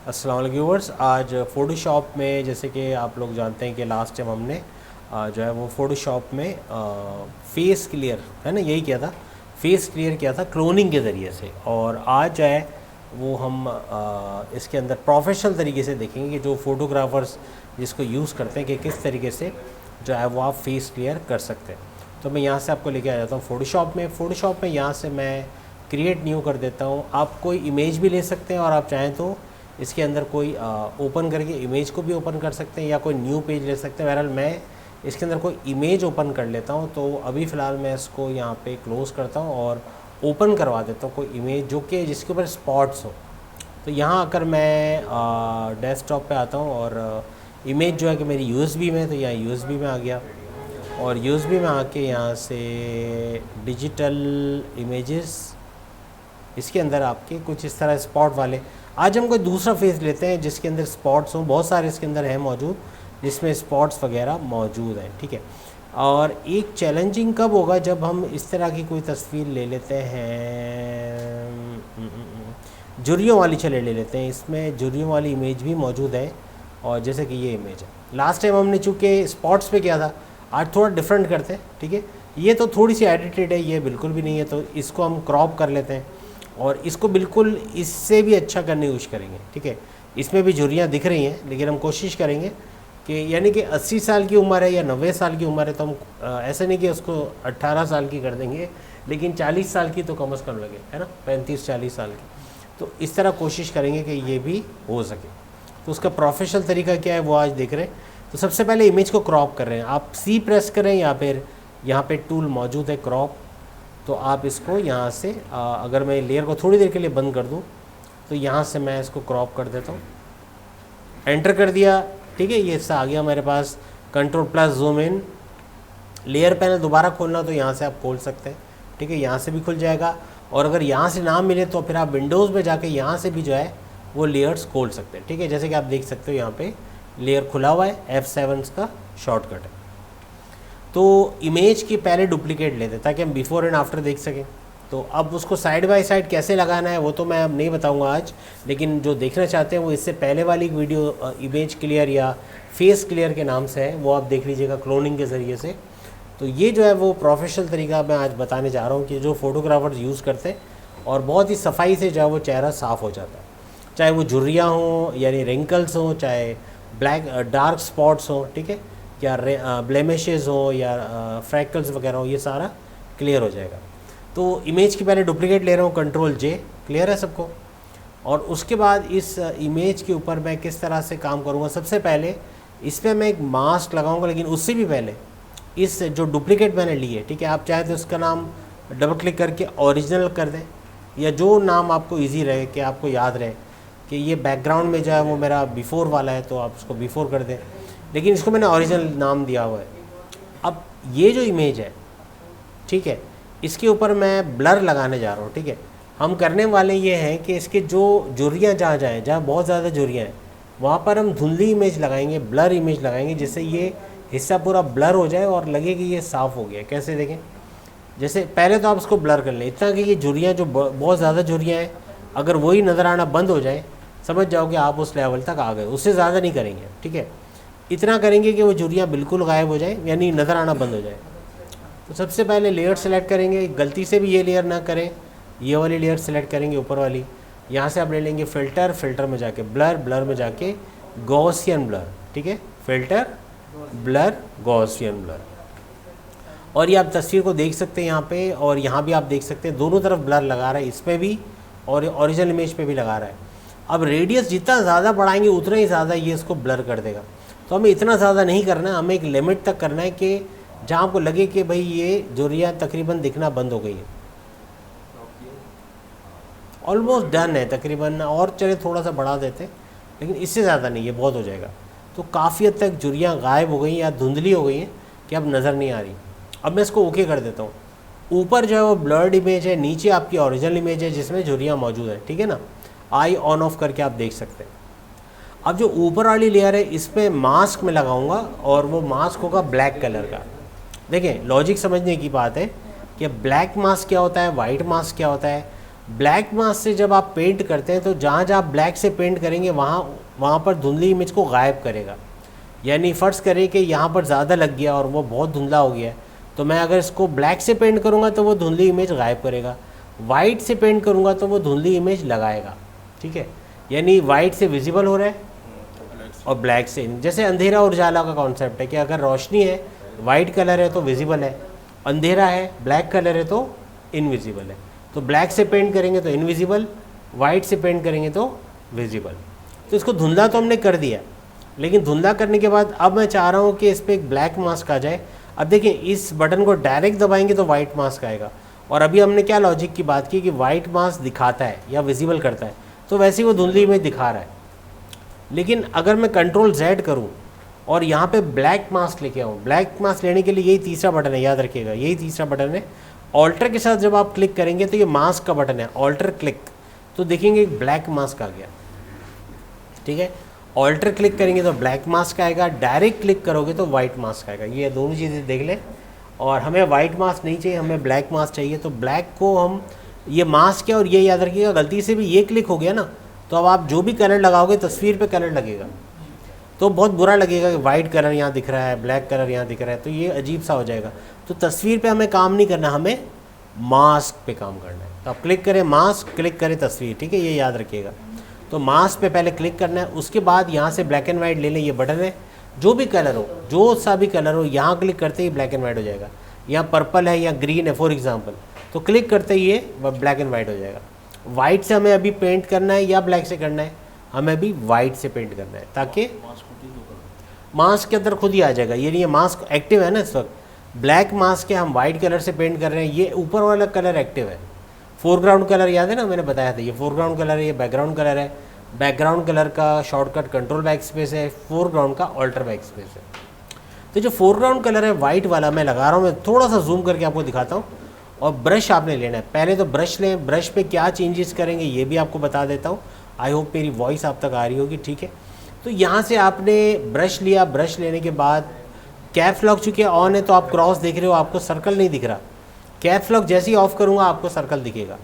अस्सलाम वालेकुम व्यूअर्स। आज फ़ोटोशॉप में जैसे कि आप लोग जानते हैं कि लास्ट टाइम हमने जो है वो फ़ोटोशॉप में फेस क्लियर है ना, यही किया था, फेस क्लियर किया था क्लोनिंग के ज़रिए से। और आज जो है वो हम इसके अंदर प्रोफेशनल तरीके से देखेंगे कि जो फ़ोटोग्राफ़र्स जिसको यूज़ करते हैं कि किस तरीके से जो है वो आप फेस क्लियर कर सकते हैं। तो मैं यहाँ से आपको लेके आ जाता हूँ फ़ोटोशॉप में यहाँ से मैं क्रिएट न्यू कर देता हूँ। आप कोई इमेज भी ले सकते हैं और आप चाहें तो इसके अंदर कोई ओपन करके इमेज को भी ओपन कर सकते हैं या कोई न्यू पेज ले सकते हैं। बहरहाल मैं इसके अंदर कोई इमेज ओपन कर लेता हूँ। तो अभी फ़िलहाल मैं इसको यहाँ पे क्लोज़ करता हूँ और ओपन करवा देता हूँ कोई इमेज जो कि जिसके ऊपर स्पॉट्स हो। तो यहाँ आकर मैं डेस्कटॉप पे आता हूँ और इमेज जो है कि मेरी यूएसबी में, तो यहाँ यूएसबी में आ गया और यूएसबी में आके यहाँ से डिजिटल इमेजेस, इसके अंदर आपके कुछ इस तरह स्पॉट वाले। आज हम कोई दूसरा फेस लेते हैं जिसके अंदर स्पॉट्स हों, बहुत सारे इसके अंदर हैं मौजूद जिसमें स्पॉट्स वगैरह मौजूद हैं, ठीक है। और एक चैलेंजिंग कब होगा जब हम इस तरह की कोई तस्वीर ले लेते हैं, झुर्रियों वाली चले ले लेते हैं। इसमें झुर्रियों वाली इमेज भी मौजूद है और जैसे कि ये इमेज है। लास्ट टाइम हमने चूँकि स्पॉट्स पे किया था, आज थोड़ा डिफरेंट करते हैं, ठीक है। ये तो थोड़ी सी एडिटेड है, ये बिल्कुल भी नहीं है, तो इसको हम क्रॉप कर लेते हैं और इसको बिल्कुल इससे भी अच्छा करने की कोशिश करेंगे, ठीक है। इसमें भी झुर्रियाँ दिख रही हैं लेकिन हम कोशिश करेंगे कि यानी कि 80 साल की उम्र है या 90 साल की उम्र है तो हम ऐसे नहीं कि उसको 18 साल की कर देंगे, लेकिन 40 साल की तो कम से कम लगे, है ना, 35-40 साल की। तो इस तरह कोशिश करेंगे कि ये भी हो सके। तो उसका प्रोफेशनल तरीका क्या है वो आज देख रहे हैं। तो सबसे पहले इमेज को क्रॉप कर रहे हैं, आप सी प्रेस करें या फिर यहाँ पे टूल मौजूद है क्रॉप। तो आप इसको यहाँ से अगर मैं लेयर को थोड़ी देर के लिए बंद कर दूँ तो यहाँ से मैं इसको क्रॉप कर देता हूँ, एंटर कर दिया, ठीक है। ये इससे आ गया मेरे पास, control plus zoom in. Layer panel दोबारा खोलना तो यहाँ से आप खोल सकते हैं, ठीक है, यहाँ से भी खुल जाएगा। और अगर यहाँ से ना मिले तो फिर आप विंडोज़ में जाके यहाँ से भी जो है वो लेयर्स खोल सकते हैं, ठीक है। जैसे कि आप देख सकते हो यहाँ पे लेयर खुला हुआ है, F7 का शॉर्टकट है। तो इमेज की पहले डुप्लीकेट लेते हैं ताकि हम बिफोर एंड आफ्टर देख सकें। तो अब उसको साइड बाय साइड कैसे लगाना है वो तो मैं अब नहीं बताऊंगा आज, लेकिन जो देखना चाहते हैं वो इससे पहले वाली वीडियो इमेज क्लियर या फेस क्लियर के नाम से है, वो आप देख लीजिएगा क्लोनिंग के ज़रिए से। तो ये जो है वो प्रोफेशनल तरीका मैं आज बताने जा रहा हूँ कि जो फ़ोटोग्राफर्स यूज़ करते हैं और बहुत ही सफाई से जो है वो चेहरा साफ़ हो जाता है, चाहे वो झुर्रियाँ हों यानी रिंकल्स हों, चाहे ब्लैक डार्क स्पॉट्स हों, ठीक है, या ब्लेमिशेस हो या फ्रैकल्स वगैरह हो, ये सारा क्लियर हो जाएगा। तो इमेज की पहले डुप्लीकेट ले रहा हूँ, कंट्रोल जे, क्लियर है सबको। और उसके बाद इस इमेज के ऊपर मैं किस तरह से काम करूँगा, सबसे पहले इस पर मैं एक मास्क लगाऊंगा, लेकिन उससे भी पहले इस जो डुप्लीकेट मैंने ली है, ठीक है, आप चाहे तो उसका नाम डबल क्लिक करके ओरिजिनल कर दें या जो नाम आपको ईजी रहे कि आपको याद रहे कि ये बैकग्राउंड में जो है वो मेरा बिफ़ोर वाला है तो आप उसको बिफ़ोर कर दें, लेकिन इसको मैंने ओरिजिनल नाम दिया हुआ है। अब ये जो इमेज है, ठीक है, इसके ऊपर मैं ब्लर लगाने जा रहा हूँ, ठीक है। हम करने वाले ये हैं कि इसके जो झुर्रियाँ जहाँ जाएँ, जहाँ बहुत ज़्यादा झुर्रियाँ हैं वहाँ पर हम धुंधली इमेज लगाएंगे, ब्लर इमेज लगाएंगे, जिससे ये हिस्सा पूरा ब्लर हो जाए और लगे कि ये साफ़ हो गया। कैसे देखें, जैसे पहले तो आप इसको ब्लर कर लें इतना कि ये झुर्रियाँ जो बहुत ज़्यादा झुर्रियाँ हैं अगर वही नज़र आना बंद हो जाए, समझ जाओगे आप उस लेवल तक आ गए, उससे ज़्यादा नहीं करेंगे, ठीक है। इतना करेंगे कि वो झुर्रियाँ बिल्कुल गायब हो जाए यानी नज़र आना बंद हो जाए। तो सबसे पहले लेयर सेलेक्ट करेंगे, गलती से भी ये लेयर ना करें, ये वाली लेयर सेलेक्ट करेंगे ऊपर वाली। यहाँ से आप ले लेंगे फ़िल्टर, फ़िल्टर में जाके ब्लर, ब्लर में जाके गॉसियन ब्लर, ठीक है, फ़िल्टर ब्लर गॉसियन ब्लर। और ये आप तस्वीर को देख सकते हैं यहाँ पे, और यहाँ भी आप देख सकते हैं दोनों तरफ ब्लर लगा रहा है, इस पर भी और ओरिजिनल इमेज पे भी लगा रहा है। अब रेडियस जितना ज़्यादा बढ़ाएंगे उतना ही ज़्यादा ये इसको ब्लर कर देगा। तो हमें इतना ज़्यादा नहीं करना है, हमें एक लिमिट तक करना है कि जहाँ आपको लगे कि भाई ये झुर्रियाँ तकरीबन दिखना बंद हो गई है, ऑलमोस्ट डन है तकरीबन। और चले थोड़ा सा बढ़ा देते, लेकिन इससे ज़्यादा नहीं, ये बहुत हो जाएगा। तो काफ़ी हद तक झुर्रियाँ गायब हो गई या धुंधली हो गई हैं कि अब नज़र नहीं आ रही। अब मैं इसको ओके कर देता हूँ। ऊपर जो है वो ब्लर्ड इमेज है, नीचे आपकी ओरिजिनल इमेज है जिसमें झुर्रियाँ मौजूद है, ठीक है ना। आई ऑन ऑफ करके आप देख सकते हैं। अब जो ऊपर वाली लेयर है इस पर मास्क में लगाऊंगा और वो मास्क होगा ब्लैक कलर का। देखें लॉजिक समझने की बात है कि ब्लैक मास्क क्या होता है, वाइट मास्क क्या होता है। ब्लैक मास्क से जब आप पेंट करते हैं तो जहाँ जहाँ ब्लैक से पेंट करेंगे वहाँ पर धुंधली इमेज को गायब करेगा। यानी फ़र्ज़ करें कि यहाँ पर ज़्यादा लग गया और वो बहुत धुंधला हो गया है, तो मैं अगर इसको ब्लैक से पेंट करूँगा तो वो धुंधली इमेज गायब करेगा, वाइट से पेंट करूँगा तो वो धुंधली इमेज लगाएगा। ठीक है, यानी वाइट से विजिबल हो रहा है और ब्लैक से, जैसे अंधेरा और उजाला का कॉन्सेप्ट है कि अगर रोशनी है वाइट कलर है तो विजिबल है, अंधेरा है ब्लैक कलर है तो इनविजिबल है। तो ब्लैक से पेंट करेंगे तो इनविजिबल, वाइट से पेंट करेंगे तो विजिबल। तो इसको धुंधला तो हमने कर दिया, लेकिन धुंधला करने के बाद अब मैं चाह रहा हूँ कि इस पर एक ब्लैक मास्क आ जाए। अब देखिए इस बटन को डायरेक्ट दबाएंगे तो वाइट मास्क आएगा, और अभी हमने क्या लॉजिक की बात की कि वाइट मास्क दिखाता है या विजिबल करता है, तो वैसे ही वो धुंधली में दिखा रहा है। लेकिन अगर मैं कंट्रोल Z करूँ और यहाँ पे ब्लैक मास्क लेके आऊँ, ब्लैक मास्क लेने के लिए यही तीसरा बटन है, याद रखिएगा यही तीसरा बटन है। ऑल्टर के साथ जब आप क्लिक करेंगे तो ये मास्क का बटन है, ऑल्टर क्लिक, तो देखेंगे एक ब्लैक मास्क आ गया। ठीक है, ऑल्टर क्लिक करेंगे तो ब्लैक मास्क आएगा, डायरेक्ट क्लिक करोगे तो वाइट मास्क आएगा। ये दोनों चीज़ें देख लें। और हमें वाइट मास्क नहीं चाहिए, हमें ब्लैक मास्क चाहिए। तो ब्लैक को हम, ये मास्क है और ये याद रखिएगा, गलती से भी ये क्लिक हो गया ना तो अब आप जो भी कलर लगाओगे तस्वीर पे कलर लगेगा, तो बहुत बुरा लगेगा कि वाइट कलर यहाँ दिख रहा है, ब्लैक कलर यहाँ दिख रहा है, तो ये अजीब सा हो जाएगा। तो तस्वीर पे हमें काम नहीं करना, हमें मास्क पे काम करना है। तो आप क्लिक करें मास्क, क्लिक करें तस्वीर। ठीक है, ये याद रखिएगा। तो मास्क पे पहले क्लिक करना है, उसके बाद यहाँ से ब्लैक एंड वाइट ले लें, ये बटन है, जो भी कलर हो, जो सा भी कलर हो, यहाँ क्लिक करते ही ब्लैक एंड वाइट हो जाएगा। यहाँ पर्पल है या ग्रीन है फॉर एग्जांपल, तो क्लिक करते ही ये ब्लैक एंड वाइट हो जाएगा। वाइट से हमें अभी पेंट करना है या ब्लैक से करना है, हमें अभी वाइट से पेंट करना है, ताकि मास्क के अंदर खुद ही आ जाएगा। ये नहीं, मास्क एक्टिव है ना इस वक्त, ब्लैक मास्क के हम वाइट कलर से पेंट कर रहे हैं, ये ऊपर वाला कलर एक्टिव है। फोरग्राउंड कलर याद है ना, मैंने बताया था, ये फोरग्राउंड कलर है, ये बैकग्राउंड कलर है। बैकग्राउंड कलर का शॉर्टकट कंट्रोल बैक स्पेस है, फोरग्राउंड का ऑल्टर बैक स्पेस है। तो जो फोरग्राउंड कलर है वाइट वाला मैं लगा रहा हूँ, मैं थोड़ा सा जूम करके आपको दिखाता हूँ। और ब्रश आपने लेना है, पहले तो ब्रश लें, ब्रश पे क्या चेंजेस करेंगे ये भी आपको बता देता हूँ। आई होप मेरी वॉइस आप तक आ रही होगी। ठीक है, तो यहाँ से आपने ब्रश लिया, ब्रश लेने के बाद कैप्स लॉक चूँकि ऑन है तो आप क्रॉस देख रहे हो, आपको सर्कल नहीं दिख रहा। कैप्स लॉक जैसे ही ऑफ करूँगा आपको सर्कल दिखेगा।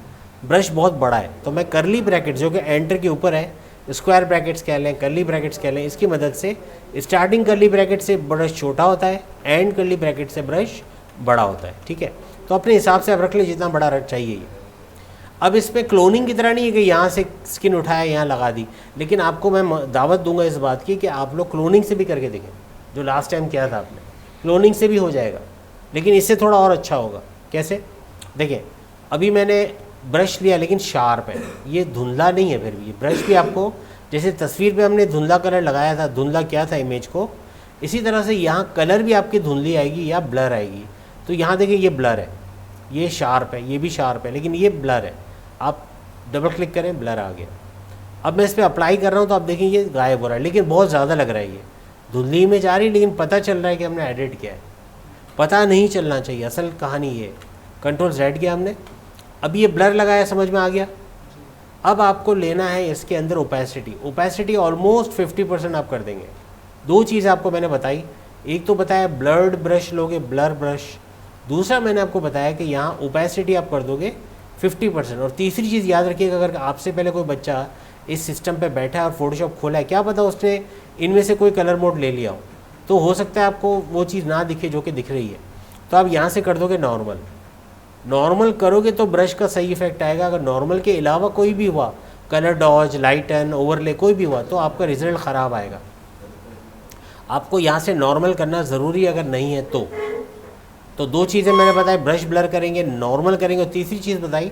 ब्रश बहुत बड़ा है तो मैं करली ब्रैकेट जो कि एंटर के ऊपर है, स्क्वायर ब्रैकेट्स कह लें, करली ब्रैकेट्स कह लें, इसकी मदद से स्टार्टिंग करली ब्रैकेट से ब्रश छोटा होता है, एंड करली ब्रैकेट से ब्रश बड़ा होता है। ठीक है, तो अपने हिसाब से आप रख लें जितना बड़ा रख चाहिए ये। अब इसमें क्लोनिंग की तरह नहीं है कि यहाँ से स्किन उठाया यहाँ लगा दी, लेकिन आपको मैं दावत दूंगा इस बात की कि आप लोग क्लोनिंग से भी करके देखें, जो लास्ट टाइम किया था आपने, क्लोनिंग से भी हो जाएगा, लेकिन इससे थोड़ा और अच्छा होगा। कैसे, देखिए अभी मैंने ब्रश लिया लेकिन शार्प है, ये धुंधला नहीं है। फिर भी ब्रश भी आपको, जैसे तस्वीर पे हमने धुंधला कलर लगाया था, धुंधला किया था इमेज को, इसी तरह से यहाँ कलर भी आपकी धुंधली आएगी या ब्लर आएगी। तो यहाँ देखिए ये ब्लर है, ये शार्प है, ये भी शार्प है, लेकिन ये ब्लर है। आप डबल क्लिक करें, ब्लर आ गया। अब मैं इस पर अप्लाई कर रहा हूँ तो आप देखें ये गायब हो रहा है, लेकिन बहुत ज़्यादा लग रहा है, ये धुंधली इमेज आ रही है, लेकिन पता चल रहा है कि हमने एडिट किया है। पता नहीं चलना चाहिए, असल कहानी ये। कंट्रोल Z किया हमने, अब ये ब्लर लगाया, समझ में आ गया। अब आपको लेना है इसके अंदर ओपेसिटी। ओपेसिटी ऑलमोस्ट 50% आप कर देंगे। दो चीज़ आपको मैंने बताई, एक तो बताया ब्लर्ड ब्रश लोगे, ब्लर ब्रश, दूसरा मैंने आपको बताया कि यहाँ ओपेसिटी आप कर दोगे 50%। और तीसरी चीज़ याद रखिएगा, अगर आपसे पहले कोई बच्चा इस सिस्टम पे बैठा है और फोटोशॉप खोला है, क्या पता उसने इनमें से कोई कलर मोड ले लिया हो, तो हो सकता है आपको वो चीज़ ना दिखे जो कि दिख रही है। तो आप यहाँ से कर दोगे नॉर्मल। नॉर्मल करोगे तो ब्रश का सही इफेक्ट आएगा। अगर नॉर्मल के अलावा कोई भी हुआ, कलर डॉज, लाइटन, ओवरले कोई भी हुआ, तो आपका रिजल्ट ख़राब आएगा। आपको यहाँ से नॉर्मल करना ज़रूरी है, अगर नहीं है तो दो चीज़ें मैंने बताई, ब्रश ब्लर करेंगे, नॉर्मल करेंगे, और तीसरी चीज़ बताई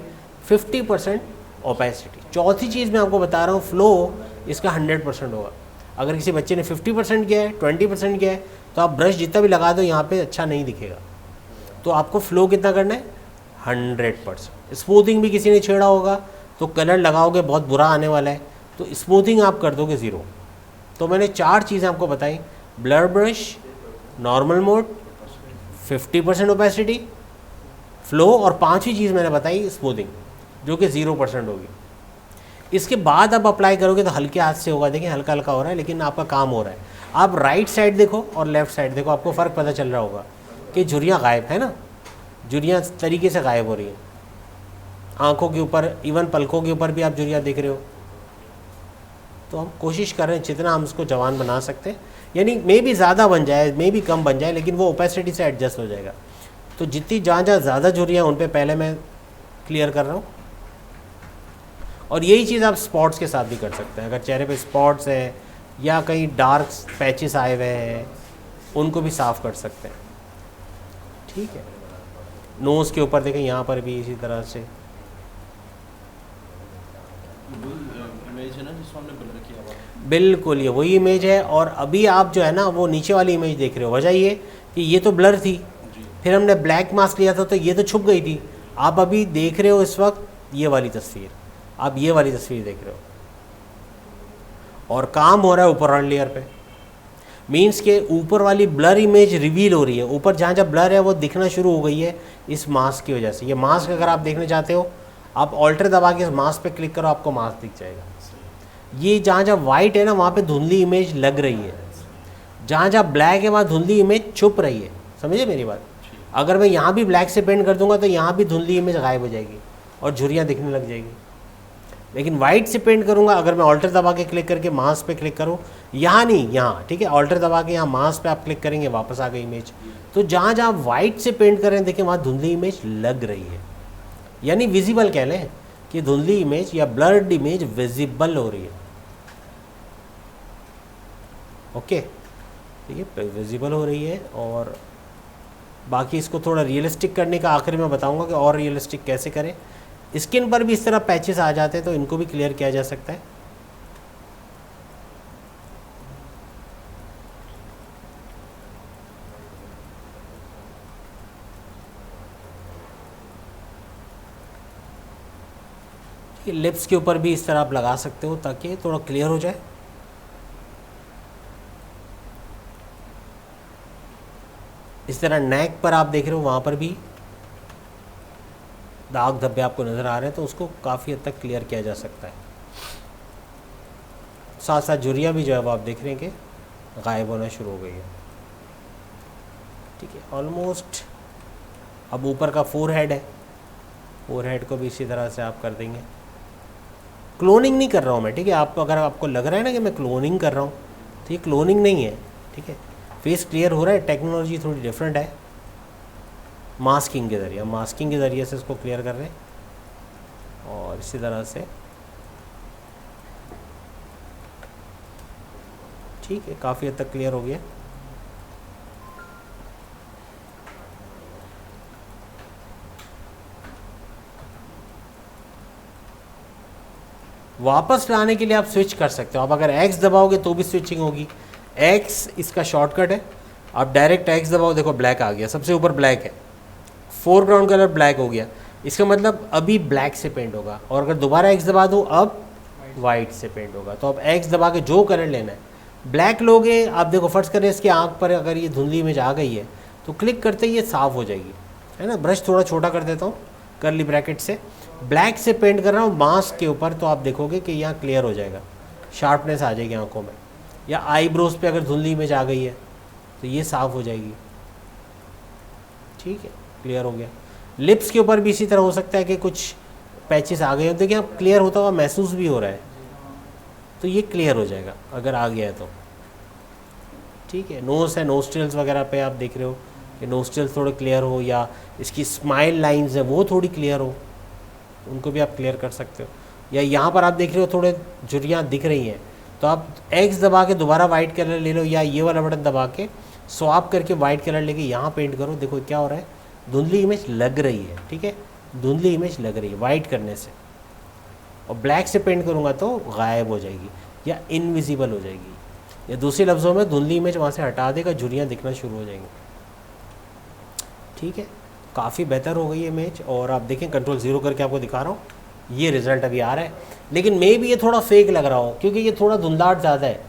50% ओपेसिटी। चौथी चीज़ मैं आपको बता रहा हूँ, फ्लो इसका 100% होगा। अगर किसी बच्चे ने 50% किया है, 20% किया है, तो आप ब्रश जितना भी लगा दो यहाँ पे अच्छा नहीं दिखेगा। तो आपको फ्लो कितना करना है, 100%। स्मूथिंग भी किसी ने छेड़ा होगा तो कलर लगाओगे बहुत बुरा आने वाला है, तो स्मूथिंग आप कर दोगे 0। तो मैंने 4 चीज़ें आपको बताई, blur brush, normal mode, 50% opacity, flow, और 5वीं चीज़ मैंने बताई स्मूथिंग, जो कि 0% होगी। इसके बाद आप अप्लाई करोगे तो हल्के हाथ से होगा। देखिए हल्का हल्का हो रहा है, लेकिन आपका काम हो रहा है। आप राइट साइड देखो और लेफ़्ट साइड देखो, आपको फ़र्क पता चल रहा होगा कि झुर्रियाँ गायब है ना, झुर्रियाँ तरीके से गायब हो रही हैं। आंखों के ऊपर, इवन पलकों के ऊपर भी आप झुर्रियाँ दिख रहे हो। तो हम कोशिश कर रहे हैं जितना हम उसको जवान बना सकते हैं, यानी मे भी ज़्यादा बन जाए, मे भी कम बन जाए, लेकिन वो ओपेसिटी से एडजस्ट हो जाएगा। तो जितनी जहाँ जहाँ ज़्यादा झुर्रियाँ उन पे पहले मैं क्लियर कर रहा हूँ। और यही चीज़ आप स्पॉट्स के साथ भी कर सकते हैं। अगर चेहरे पे स्पॉट्स है या कहीं डार्क पैचेस आए हुए हैं, उनको भी साफ़ कर सकते हैं। ठीक है, नोज़ के ऊपर देखें, यहाँ पर भी इसी तरह से। इमेज है ना जिसको हमने ब्लर किया हुआ, बिल्कुल ये वही इमेज है। और अभी आप जो है ना वो नीचे वाली इमेज देख रहे हो, वजह ये कि ये तो ब्लर थी, फिर हमने ब्लैक मास्क लिया था तो ये तो छुप गई थी। आप अभी देख रहे हो इस वक्त ये वाली तस्वीर, आप ये वाली तस्वीर देख रहे हो, और काम हो रहा है ऊपर वाली लेयर पे। मीन्स के ऊपर वाली ब्लर इमेज रिवील हो रही है, ऊपर जहाँ जहाँ ब्लर है वो दिखना शुरू हो गई है इस मास्क की वजह से। ये मास्क अगर आप देखना चाहते हो, आप ऑल्टर दबा के इस मास्क पे क्लिक करो, आपको मास्क दिख जाएगा। ये जहाँ जहाँ वाइट है ना वहाँ पे धुंधली इमेज लग रही है, जहाँ जहाँ ब्लैक है वहाँ धुंधली इमेज छुप रही है। समझे मेरी बात? अगर मैं यहाँ भी ब्लैक से पेंट कर दूंगा तो यहाँ भी धुंधली इमेज गायब हो जाएगी और झुर्रियाँ दिखने लग जाएगी। लेकिन वाइट से पेंट करूँगा, अगर मैं ऑल्टर दबा के क्लिक करके मास्क पे क्लिक करूँ, यहाँ नहीं यहाँ, ठीक है, ऑल्टर दबा के यहाँ मास्क पे आप क्लिक करेंगे, वापस आ गई इमेज। तो जहाँ जहाँ वाइट से पेंट कर रहे हैं देखिए वहाँ धुंधली इमेज लग रही है, यानी विजिबल कह लें कि धुंधली इमेज या ब्लर्ड इमेज विजिबल हो रही है। ओके, ठीक है, विजिबल हो रही है। और बाकी इसको थोड़ा रियलिस्टिक करने का आखिर में बताऊंगा कि और रियलिस्टिक कैसे करें। स्किन पर भी इस तरह पैचेस आ जाते हैं तो इनको भी क्लियर किया जा सकता है। लिप्स के ऊपर भी इस तरह आप लगा सकते हो ताकि थोड़ा क्लियर हो जाए। इस तरह नेक पर आप देख रहे हो, वहाँ पर भी दाग धब्बे आपको नज़र आ रहे हैं, तो उसको काफ़ी हद तक क्लियर किया जा सकता है। साथ साथ झुर्रियाँ भी जो है वो आप देख रहे हैं कि गायब होना शुरू हो गई है। ठीक है, ऑलमोस्ट। अब ऊपर का फोरहेड है, फोरहेड को भी इसी तरह से आप कर देंगे। क्लोनिंग नहीं कर रहा हूँ मैं, ठीक है। आपको अगर आपको लग रहा है ना कि मैं क्लोनिंग कर रहा हूँ, तो ये क्लोनिंग नहीं है, ठीक है। फेस क्लियर हो रहा है, टेक्नोलॉजी थोड़ी डिफरेंट है। मास्किंग के ज़रिए, मास्किंग के ज़रिए से इसको क्लियर कर रहे हैं। और इसी तरह से ठीक है, काफ़ी हद तक क्लियर हो गया। वापस लाने के लिए आप स्विच कर सकते हो। आप अगर X दबाओगे तो भी स्विचिंग होगी। X इसका शॉर्टकट है। आप डायरेक्ट X दबाओ, देखो ब्लैक आ गया, सबसे ऊपर ब्लैक है, फोरग्राउंड कलर ब्लैक हो गया। इसका मतलब अभी ब्लैक से पेंट होगा। और अगर दोबारा X दबा दूँ अब वाइट से पेंट होगा। तो अब X दबा के जो कलर लेना है, ब्लैक लोगे, आप देखो फर्स्ट करें इसकी आँख पर अगर ये धुंधली इमेज आ गई है तो क्लिक करते ही ये साफ़ हो जाएगी, है ना। ब्रश थोड़ा छोटा कर देता हूँ कर्ली ब्रैकेट से, ब्लैक से पेंट कर रहा हूँ मास्क के ऊपर, तो आप देखोगे कि यहाँ क्लियर हो जाएगा, शार्पनेस आ जाएगी आंखों में। या आईब्रोज पे अगर धुंधली इमेज आ गई है तो ये साफ़ हो जाएगी। ठीक है, क्लियर हो गया। लिप्स के ऊपर भी इसी तरह हो सकता है कि कुछ पैचेस आ गए हो, देखिए आप क्लियर होता हुआ महसूस भी हो रहा है, तो ये क्लियर हो जाएगा अगर आ गया है तो। ठीक है, नोज़ है, नोस्ट्रिल्स वगैरह पे आप देख रहे हो कि नोस्ट्रिल्स थोड़े क्लियर हो, या इसकी स्माइल लाइंस है वो थोड़ी क्लियर हो, उनको भी आप क्लियर कर सकते हो। या यहाँ पर आप देख रहे हो थोड़े झुर्रियाँ दिख रही हैं, तो आप X दबा के दोबारा वाइट कलर ले लो, या ये वाला बटन दबा के स्वैप करके वाइट कलर लेके यहाँ पेंट करो। देखो क्या हो रहा है, धुंधली इमेज लग रही है। ठीक है, धुंधली इमेज लग रही है वाइट करने से। और ब्लैक से पेंट करूँगा तो गायब हो जाएगी या इनविजिबल हो जाएगी, या दूसरे लफ्ज़ों में धुंधली इमेज वहाँ से हटा देगा, झुर्रियाँ दिखना शुरू हो जाएंगी। ठीक है, काफ़ी बेहतर हो गई है इमेज। और आप देखें कंट्रोल 0 करके आपको दिखा रहा हूँ, ये रिज़ल्ट अभी आ रहा है। लेकिन मे भी ये थोड़ा फेक लग रहा हो क्योंकि ये थोड़ा धुंधलाहट ज़्यादा है।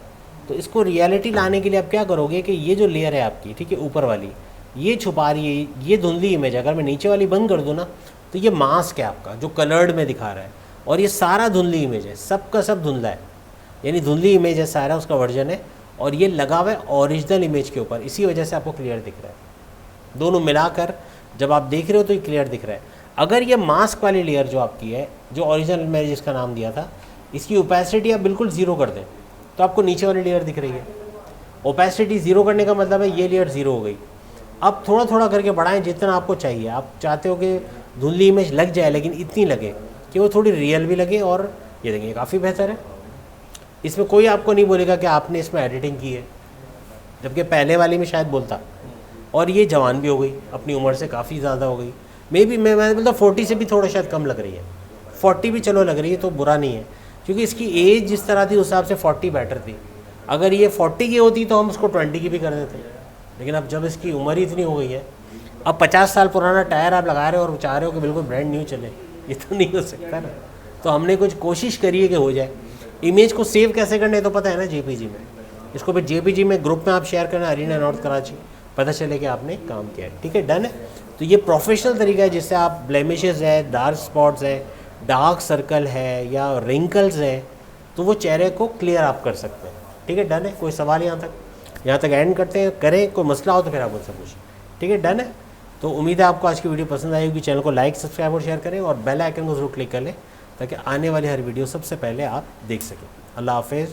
तो इसको रियलिटी लाने के लिए आप क्या करोगे कि ये जो लेयर है आपकी, ठीक है, ऊपर वाली, ये छुपा रही है, ये धुंधली इमेज। अगर मैं नीचे वाली बंद कर दूँ ना तो ये मास्क है आपका जो कलर्ड में दिखा रहा है, और ये सारा धुंधली इमेज है, सबका सब धुंधला है, यानी धुंधली इमेज है सारा, उसका वर्जन है। और ये लगा हुआ है ओरिजिनल इमेज के ऊपर, इसी वजह से आपको क्लियर दिख रहा है। दोनों मिलाकर जब आप देख रहे हो तो ये क्लियर दिख रहा है। अगर ये मास्क वाली लेयर जो आपकी है, जो ओरिजिनल मैंने जिसका नाम दिया था, इसकी ओपेसिटी आप बिल्कुल ज़ीरो कर दें तो आपको नीचे वाली लेयर दिख रही है। ओपेसिटी ज़ीरो करने का मतलब है ये लेयर ज़ीरो हो गई। अब थोड़ा थोड़ा करके बढ़ाएं जितना आपको चाहिए। आप चाहते हो कि धुंधली इमेज लग जाए लेकिन इतनी लगे कि वो थोड़ी रियल भी लगे, और ये देखिए काफ़ी बेहतर है। इसमें कोई आपको नहीं बोलेगा कि आपने इसमें एडिटिंग की है, जबकि पहले वाली में शायद बोलता। और ये जवान भी हो गई, अपनी उम्र से काफ़ी ज़्यादा हो गई। मे बी मैं बोलता 40 से भी थोड़ा शायद कम लग रही है। 40 भी चलो लग रही है तो बुरा नहीं है, क्योंकि इसकी एज जिस तरह थी उस हिसाब से 40 बेटर थी। अगर ये 40 की होती तो हम उसको 20 की भी कर देते, लेकिन अब जब इसकी उम्र ही इतनी हो गई है, अब 50 साल पुराना टायर आप लगा रहे हो और चाह रहे हो कि बिल्कुल ब्रांड न्यू चले, ये तो नहीं हो सकता ना। तो हमने कुछ कोशिश करी है कि हो जाए। इमेज को सेव कैसे करने तो पता है ना, जेपीजी में। इसको फिर जेपीजी में ग्रुप में आप शेयर करना, अरीना नॉर्थ कराची, पता चले कि आपने काम किया है। ठीक है, डन है। तो ये प्रोफेशनल तरीका है जिससे आप ब्लेमिशेस है, डार्क स्पॉट्स है, डार्क सर्कल है या रिंकल्स है, तो वो चेहरे को क्लियर आप कर सकते हैं। ठीक है, डन है। कोई सवाल यहाँ तक एंड करते हैं, करें। कोई मसला हो तो फिर आप मुझसे पूछें। ठीक है, डन है। तो उम्मीद है आपको आज की वीडियो पसंद आई होगी। चैनल को लाइक, सब्सक्राइब और शेयर करें, और बेल आइकन को जरूर क्लिक कर लें ताकि आने वाली हर वीडियो सबसे पहले आप देख सकें। अल्लाह हाफिज़।